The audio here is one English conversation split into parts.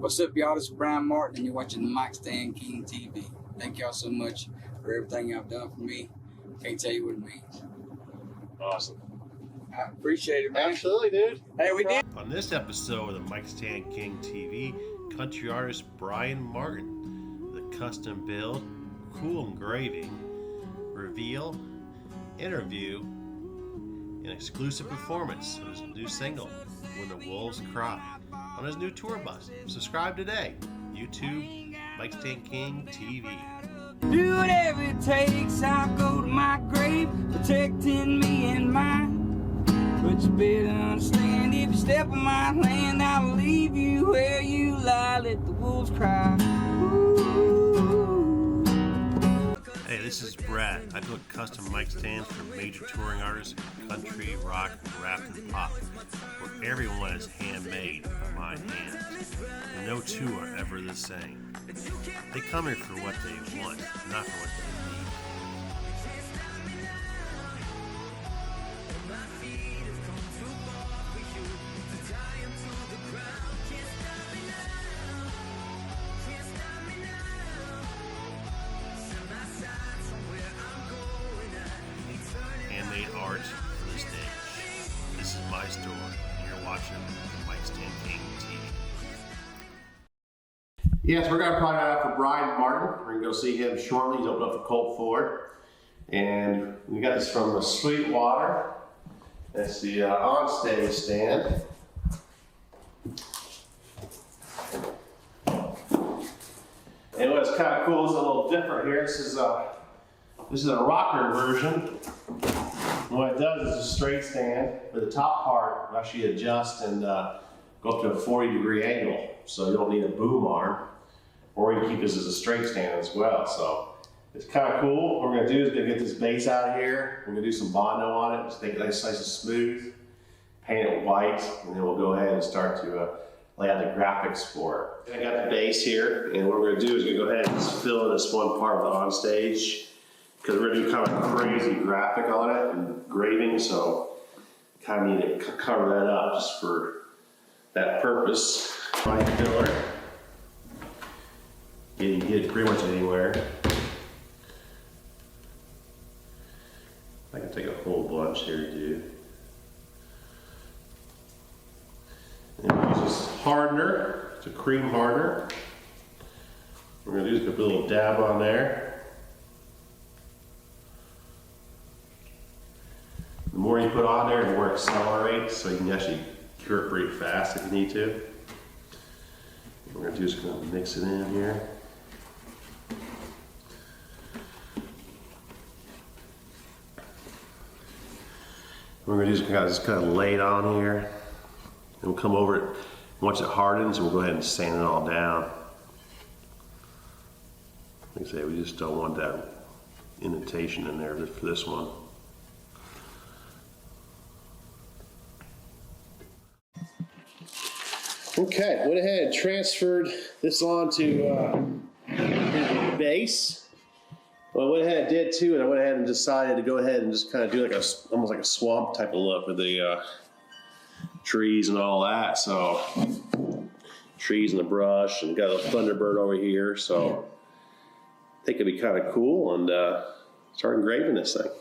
What's up, y'all? This is Bryan Martin, and you're watching TheMicStandKingTV. Thank y'all so much for everything y'all done for me. Can't tell you what it means. Awesome. I appreciate it, man. Absolutely, dude. Hey, we did. On this episode of the TheMicStandKingTV, country artist Bryan Martin, the custom build, cool engraving, reveal, interview, an exclusive performance of his new single, When the Wolves Cry, on his new tour bus. Subscribe today. YouTube, TheMicStandKingTV. Do whatever it takes, I'll go to my grave, protecting me and mine. But you better understand, if you step on my land, I'll leave you where you lie, let the wolves cry. Ooh. Hey, this is Brad. I build custom mic stands for major touring artists, country, rock, rap, and pop, where everyone is handmade by my hands. And no two are ever the same. They come here for what they want, not for what they need. Handmade art for the stage. This is my store, and you're watching TheMicStandKingTV. Yes, we're going to probably out for Bryan Martin. We're going to go see him shortly. He's opened up the coltford. And we got this from the SWEETWATER. That's the on-stage stand. And what's kind of cool is a little different here. This is a rocker version. And what it does is a straight stand, but the top part will actually adjust and go up to a 40-degree angle. So you don't need a boom arm, or you can keep this as a straight stand as well. So it's kind of cool. What we're going to do is going to get this base out of here. We're going to do some Bondo on it, just make it nice and smooth, paint it white, and then we'll go ahead and start to lay out the graphics for it. I got the base here, and what we're going to do is we're going to go ahead and just fill in this one part of the on stage, because we're going to do kind of a crazy graphic on it and engraving, so kind of need to cover that up just for that purpose. White filler. You can get it pretty much anywhere. I can take a whole bunch here too. And we use this hardener. It's a cream hardener. We're going to do is put a little dab on there. The more you put on there, the more it accelerates, so you can actually cure it pretty fast if you need to. What we're going to do is kind of mix it in here. What we're going to do is just kind of lay it on here. And we'll come over it. Once it hardens, we'll go ahead and sand it all down. Like I say, we just don't want that indentation in there just for this one. Okay, went ahead and transferred this onto the base. What I went ahead and did too, and I went ahead and decided to go ahead and just kind of do like almost like a swamp type of look with the trees and all that. So trees and the brush, and got a Thunderbird over here. So I think it'd be kind of cool, and start engraving this thing.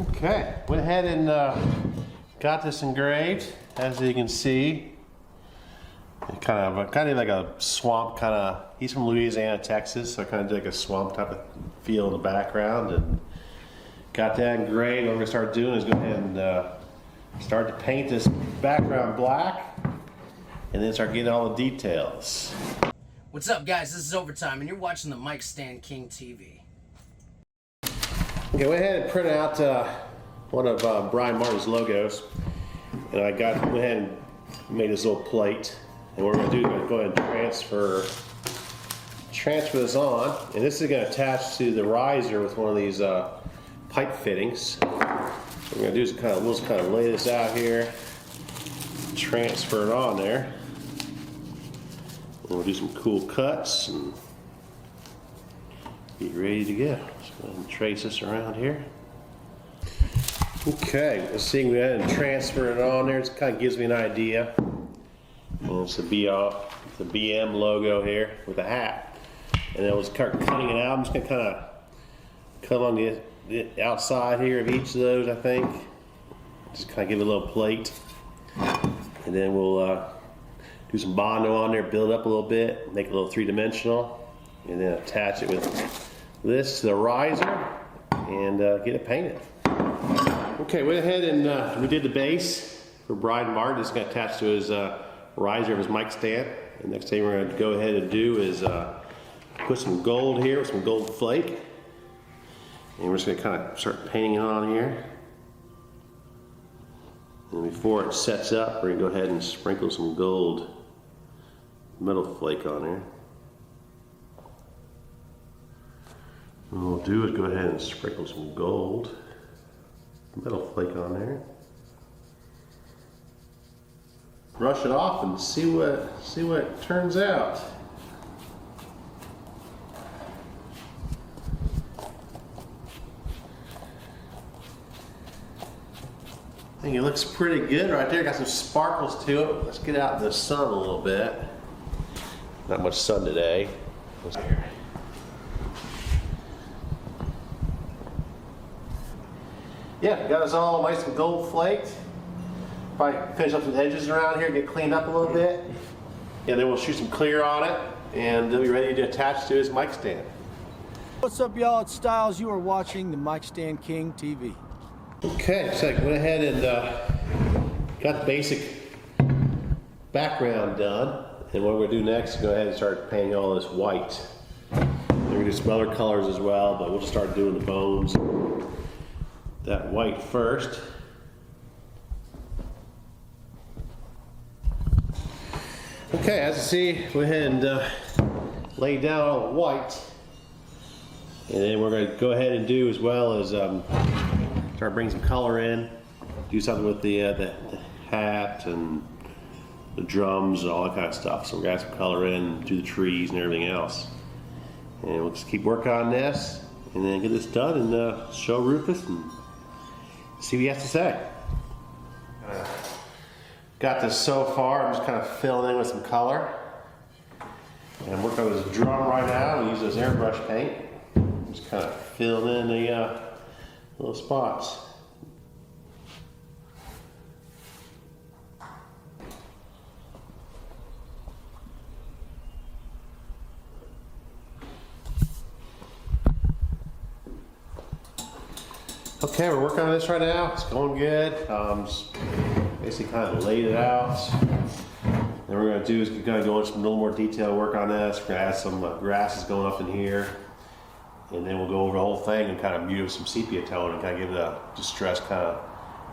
Okay, went ahead and got this engraved, as you can see. Kind of like a swamp kind of. He's from Louisiana, Texas, so kind of like a swamp type of feel in the background, and got that engraved. What we're gonna start doing is go ahead and start to paint this background black, and then start getting all the details. What's up, guys? This is Overtime, and you're watching TheMicStandKingTV. Okay, went ahead and print out one of Bryan Martin's logos, and I went ahead and made this little plate. And what we're going to do is go ahead and transfer this on, and this is going to attach to the riser with one of these pipe fittings. What we're going to do is we'll just kind of lay this out here, transfer it on there, and we'll do some cool cuts and get ready to go. So go ahead and trace this around here. Okay, let's see, we go ahead and transfer it on there. It kind of gives me an idea. And it's the the BM logo here with a hat. And then we'll start cutting it out. I'm just gonna kind of cut on the outside here of each of those, I think. Just kind of give it a little plate. And then we'll do some Bondo on there, build it up a little bit, make it a little three-dimensional, and then attach it with this to the riser and get it painted. Okay, went ahead and we did the base for Bryan Martin. It's going to attach to his riser of his mic stand. The next thing we're going to go ahead and do is put some gold here with some gold flake. And we're just going to kind of start painting it on here. And before it sets up, we're going to go ahead and sprinkle some gold metal flake on there. What we'll do is go ahead and sprinkle some gold metal flake on there. Brush it off and see what it turns out. I think it looks pretty good right there. Got some sparkles to it. Let's get out in the sun a little bit. Not much sun today. Yeah, got us all nice and gold flaked. Probably finish up some edges around here, get cleaned up a little bit. And then we'll shoot some clear on it, and it'll be ready to attach to his mic stand. What's up, y'all? It's Styles. You are watching the Mic Stand King TV. Okay, so I went ahead and got the basic background done. And what we're going to do next is go ahead and start painting all this white. We're going to do some other colors as well, but we'll just start doing the bones. That white first. Okay, as you see, go ahead and lay down all the white. And then we're going to go ahead and do as well as start bringing some color in. Do something with the hat and the drums and all that kind of stuff. So we're going to add some color in, do the trees and everything else. And we'll just keep working on this and then get this done and show Rufus and see what he has to say. Got this so far. I'm just kind of filling in with some color. And I'm working on this drum right now. We use this airbrush paint. Just kind of filling in the little spots. Okay, we're working on this right now. It's going good. Just basically kind of laid it out. Then we're going to do is going to go into some little more detailed work on this. We're going to add some grasses going up in here. And then we'll go over the whole thing and kind of mute some sepia tone and kind of give it a distressed kind of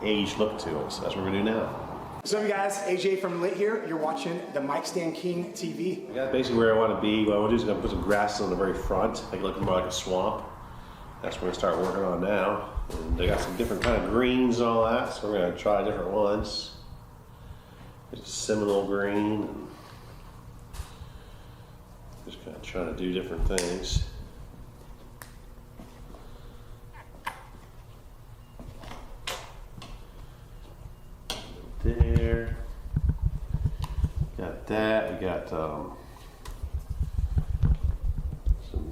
aged look to it. So that's what we're going to do now. What's up, you guys? AJ from Lit here. You're watching the Mic Stand King TV. I got basically where I want to be. What I want to do is going to put some grasses on the very front, make it look more like a swamp. That's what we're going to start working on now. And they got some different kind of greens and all that, so we're going to try different ones. There's a Seminole green. And just kind of trying to do different things. There. Got that. We got some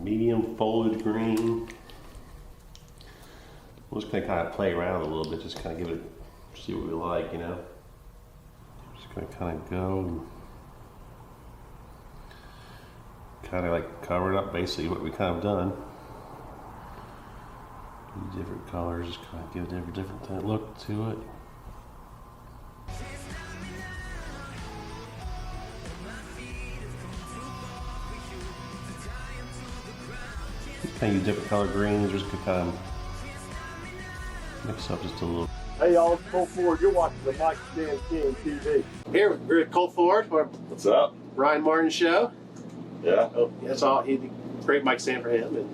medium foliage green. We're just going to kind of play around a little bit, just kind of give it, see what we like, you know. Just going to kind of go and kind of like cover it up, basically what we kind of done. Do different colors, just kind of give it a different look to it. Kind of use different color greens, just to kind of mix up just a little. Hey y'all, it's Colt Ford. You're watching the Mic Stand King TV. Here, we're at Colt Ford. What's up? Bryan Martin show. Yeah. Oh, that's all. Great mic stand for him, and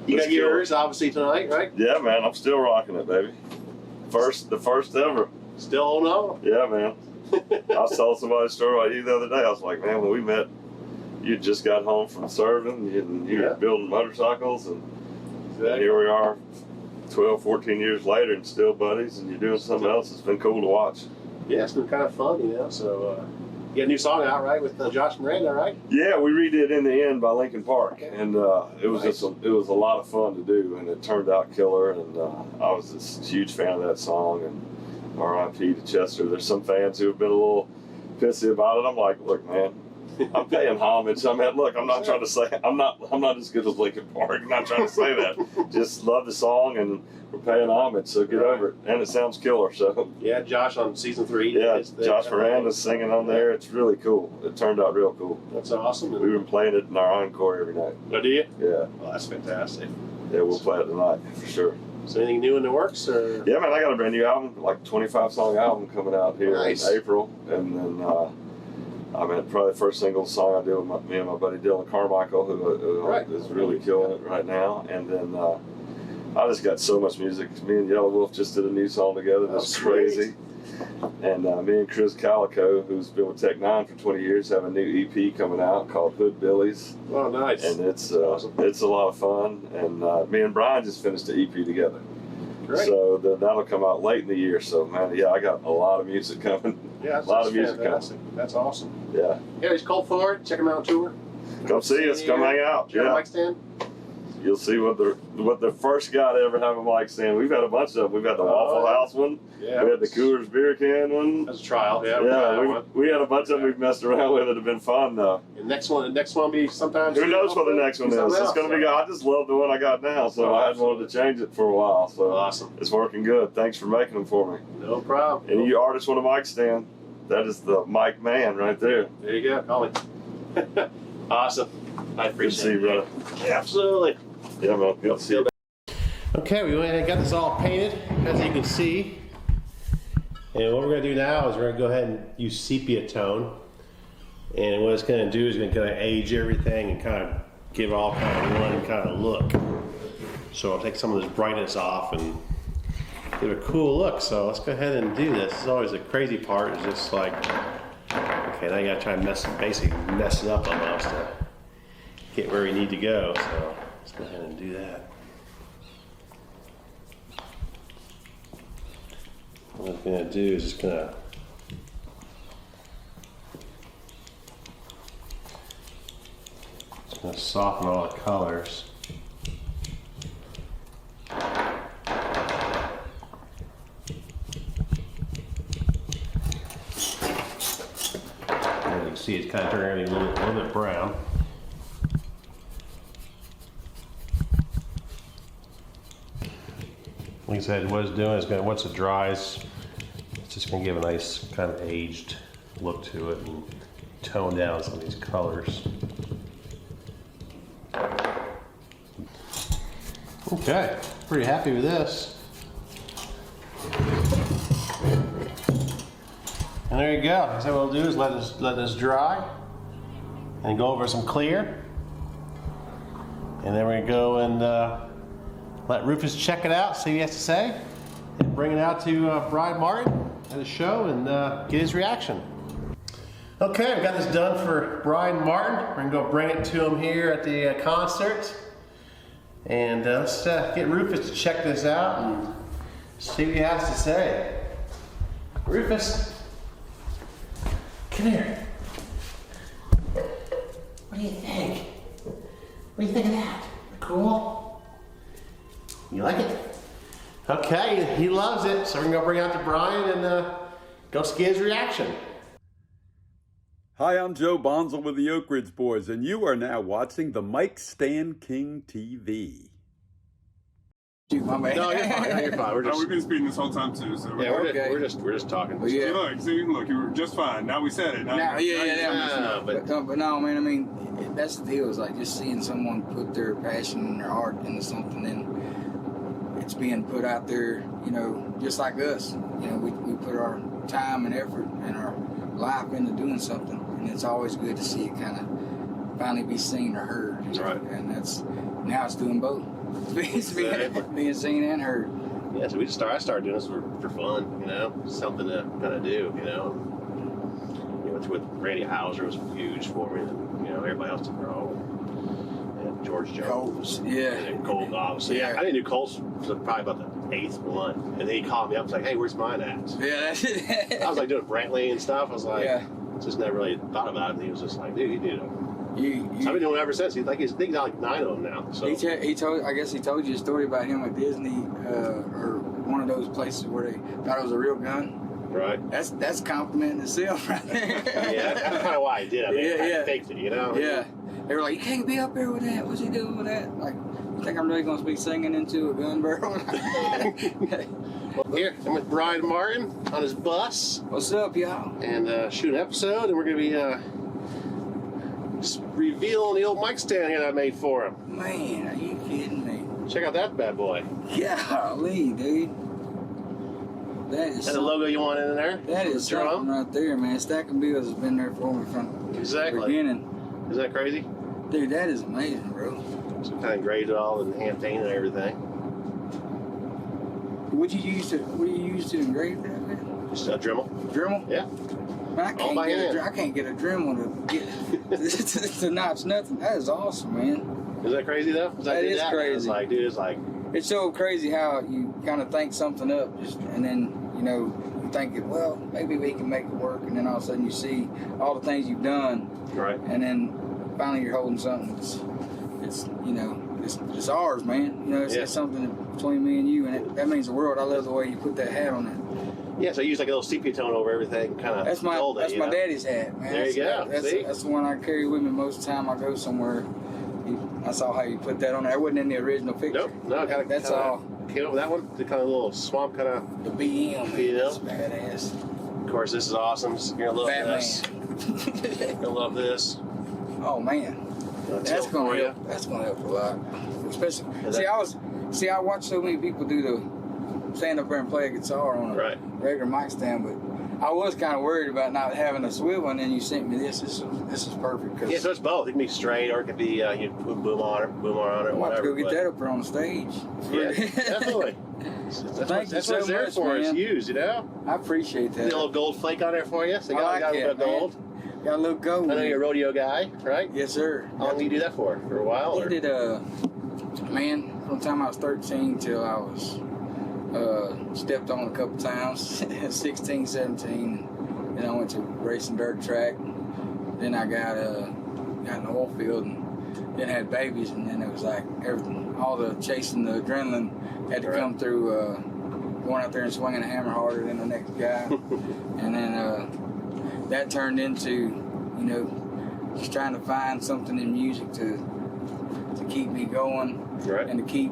you Let's got yours obviously tonight, right? Yeah, man. I'm still rocking it, baby. The first ever. Still holding on. Yeah, man. I saw somebody's story about you the other day. I was like, man, when we met, you just got home from serving, and you were building motorcycles, and here we are 12, 14 years later and still buddies, and you're doing something else. It's been cool to watch. Yeah, it's been kind of fun, you know, so You got a new song out, right, with Josh Miranda, right? Yeah, we redid In the End by Linkin Park, and it was it was a lot of fun to do, and it turned out killer. And I was just a huge fan of that song. And R.I.P. to Chester. There's some fans who have been a little pissy about it. I'm like, look, man, I'm paying homage. I mean, look, I'm not trying to say I'm not as good as Linkin Park. I'm not trying to say that. Just love the song, and we're paying homage. So get over it, and it sounds killer. So yeah, Josh on season 3. Yeah, Josh Miranda's singing on there. It's really cool. It turned out real cool. That's awesome. We've been playing it in our encore every night. Oh, do you? Yeah. Well, that's fantastic. Yeah, we'll play it tonight for sure. Is there anything new in the works? Or? Yeah, man, I got a brand new album, like 25-song album coming out here in April, and then I mean, probably the first single song I did with me and my buddy Dylan Carmichael, who is really killing it right now, and then I just got so much music. Me and Yellow Wolf just did a new song together. That's crazy. And me and Chris Calico, who's been with Tech 9 for 20 years, have a new EP coming out called Hood Billies. Oh, nice. And it's awesome. It's a lot of fun. And me and Bryan just finished the EP together. Great. So that'll come out late in the year. So, man, yeah, I got a lot of music coming. Yeah, a lot of music coming. That's awesome. Yeah. Yeah, he's coltford. Check him out on tour. Come see us. Come hang out. Yeah. Mic stand. You'll see what the first guy to ever have a mic stand. We've had a bunch of them. We've had the Waffle House one. Yeah. We had the Coors beer can one. That's a trial. Yeah. Yeah. We had a bunch of them we've messed around with. It have been fun though. The next one will be sometime. Who knows what the next one is? It's going to be. I just love the one I got now, so I hadn't wanted to change it for a while. So awesome. It's working good. Thanks for making them for me. No problem. Any of you artists want a mic stand? That is the mic man right there. There you go. Call me. Awesome. I appreciate it. Good to see you, brother. Yeah, absolutely. Yeah, man. Good to see you. Okay, we went ahead and got this all painted, as you can see. And what we're going to do now is we're going to go ahead and use sepia tone. And what it's going to do is going to kind of age everything and kind of give it all kind of one kind of look. So I'll take some of this brightness off and give it a cool look. So let's go ahead and do this. This is always the crazy part, is just like, okay, now you got to try and basically mess it up almost to get where we need to go. So let's go ahead and do that. What I'm going to do is just going to soften all the colors. And you can see it's kind of turning everything a little bit brown. Like I said, what it's doing is once it dries, it's just going to give a nice kind of aged look to it and tone down some of these colors. Okay, pretty happy with this. And there you go. So what we'll do is let this dry and go over some clear. And then we're going to go and let Rufus check it out, see what he has to say, and bring it out to Bryan Martin at his show and get his reaction. Okay, we got this done for Bryan Martin. We're gonna go bring it to him here at the concert. And let's get Rufus to check this out and see what he has to say. Rufus, come here. What do you think? What do you think of that? Cool? You like it? Okay, he loves it. So we're gonna go bring it out to Bryan and go see his reaction. Hi, I'm Joe Bonzel with the Oak Ridge Boys, and you are now watching the TheMicStandKingTV. My man. No, you're fine. No, you're fine. We've been speeding this whole time too. So Yeah, we're just talking. But yeah. Look, you were just fine. Now we said it. Now But no, man. I mean, that's the deal. Is like just seeing someone put their passion and their heart into something, and it's being put out there. You know, just like us. You know, we put our time and effort and our life into doing something, and it's always good to see it kind of finally be seen or heard. That's right. And now it's doing both. It's being seen and heard. Yeah, so I started doing this for fun, you know, something to kind of do, you know. With Randy Houser was huge for me, and, you know, everybody else took their own. And George Jones. Yeah. And Colt, obviously. Yeah. I didn't do Colt's was probably about the 8th one, and then he called me up and was like, hey, where's mine at? Yeah, that's it. I was like doing Brantley and stuff. I was like, Yeah. just never really thought about it. And he was just like, dude, you did it. I've been doing it ever since. He's got like 9 of them now. So he told. I guess he told you a story about him at Disney or one of those places where they thought it was a real gun. Right. That's complimenting itself right there. Yeah, that's kind of why I did. I mean, I faked it, you know. Yeah. They were like, you can't be up here with that. What's he doing with that? Like, you think I'm really gonna be singing into a gun barrel? Here, I'm with Bryan Martin on his bus. What's up, y'all? And shoot an episode, and we're gonna be just revealing the old mic stand here that I made for him. Man, are you kidding me? Check out that bad boy. Golly, dude. That is the logo you want in there? That is something right there, man. Stacking Bills has been there for me from the beginning. Isn't that crazy? Dude, that is amazing, bro. So kind of engraved it all and hand painted and everything. What do you use to engrave that with? Just a Dremel. Dremel? Yeah. Man, I can't get a Dremel to get to notch nothing. That is awesome, man. Is that crazy though? That is crazy. It's like, dude, it's so crazy how you kind of think something up, and then you think, well, maybe we can make it work, and then all of a sudden you see all the things you've done, right? And then finally you're holding something it's ours, man. It's something between me and you, and that means the world. I love the way you put that hat on it. Yeah, so I use like a little sepia tone over everything, kind of. That's my daddy's hat, man. There you go. That's the one I carry with me most of the time I go somewhere. I saw how you put that on there. It wasn't in the original picture. Nope, no, that's all. Came up with that one. The kind of little swamp kind of. The BM. That's badass. Of course, this is awesome. You're gonna love this. You're gonna love this. Oh man, that's gonna help. That's gonna help a lot. Especially, I watch so many people do the stand up there and play a guitar on a regular mic stand, but I was kind of worried about not having a swivel, and then you sent me this. This is perfect. Yeah, so it's both. It can be straight, or it could be you put boom on it, or whatever. I'm about to go get that up there on the stage. Yeah, definitely. That's what it's there for. It's used, you know. I appreciate that. A little gold flake on there for you. So you got a little gold. Got a little gold. I know you're a rodeo guy, right? Yes, sir. How long did you do that for? For a while? I did man, from the time I was 13 till I was stepped on a couple times, 16, 17. Then I went to racing dirt track. Then I got in the oil field and then had babies, and then it was like all the chasing the adrenaline had to come through going out there and swinging a hammer harder than the next guy. And then that turned into, just trying to find something in music to keep me going and to keep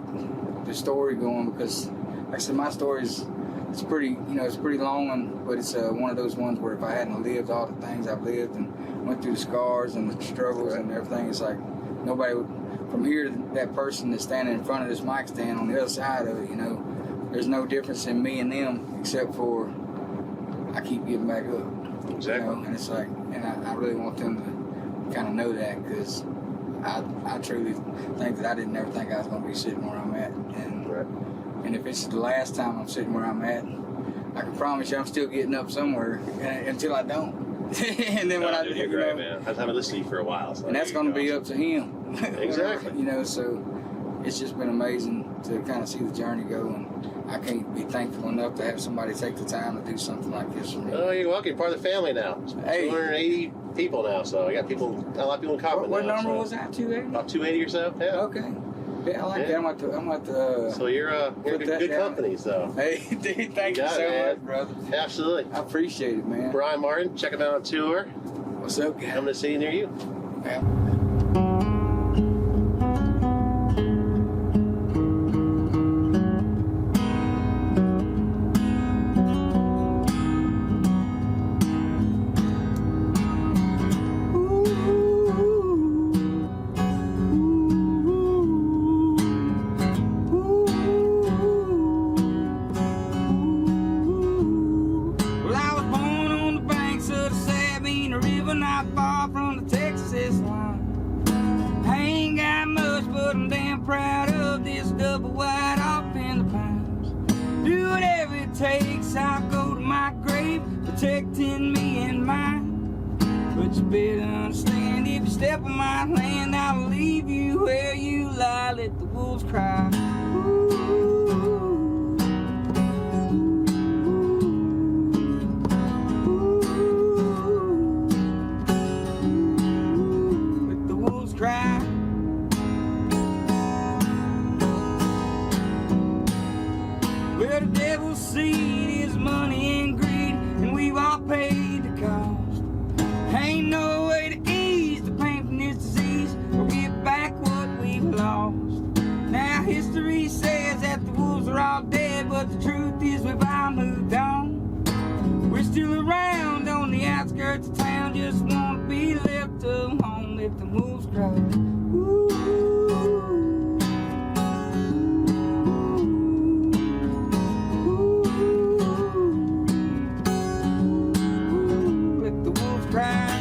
the story going, because like I said, my story it's pretty long, but it's one of those ones where if I hadn't lived all the things I've lived and went through the scars and the struggles and everything, it's like nobody would, from here to that person that's standing in front of this mic stand on the other side of it, there's no difference in me and them except for I keep getting back up. Exactly. And it's like, and I really want them to kind of know that, because I truly think that I didn't ever think I was going to be sitting where I'm at. And if it's the last time I'm sitting where I'm at, I can promise you I'm still getting up somewhere until I don't. And then you're great, man. I've been listening to you for a while. So and that's going to be up to him. Exactly. So it's just been amazing to kind of see the journey go, and I can't be thankful enough to have somebody take the time to do something like this for me. Oh, you're welcome. You're part of the family now. Hey. 280 people now, so I got a lot of people in common. What number was that? 280? About 280 or so. Yeah. Okay. Yeah, I like that. I'm about to so you're good company, so. Hey, dude, thank you so much, brother. Absolutely. I appreciate it, man. Bryan Martin, check him out on tour. What's up, guys? Coming to see you near you. Yeah. Protecting me and mine, but you better understand, if you step on my land, I'll leave you where you lie. Let the wolves cry. let the wolves cry. Ooh, let the wolves cry.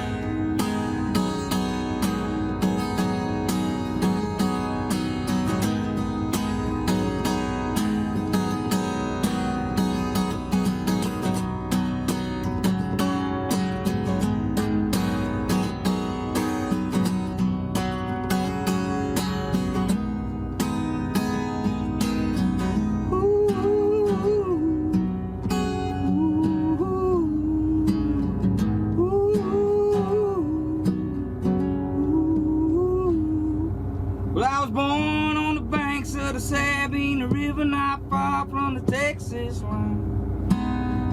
Well, I was born on the banks of the Sabine River, not far from the Texas line.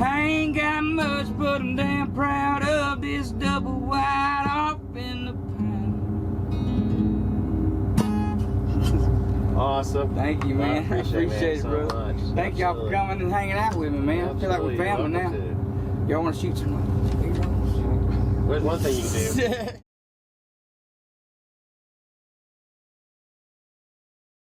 I ain't got much, but I'm damn proud of this double wide off in the pine. Awesome. Thank you, man. I I appreciate it, so brother. much. Thank y'all for coming and hanging out with me, man. I feel like we're family now. Y'all want to shoot some? There's one thing you can do.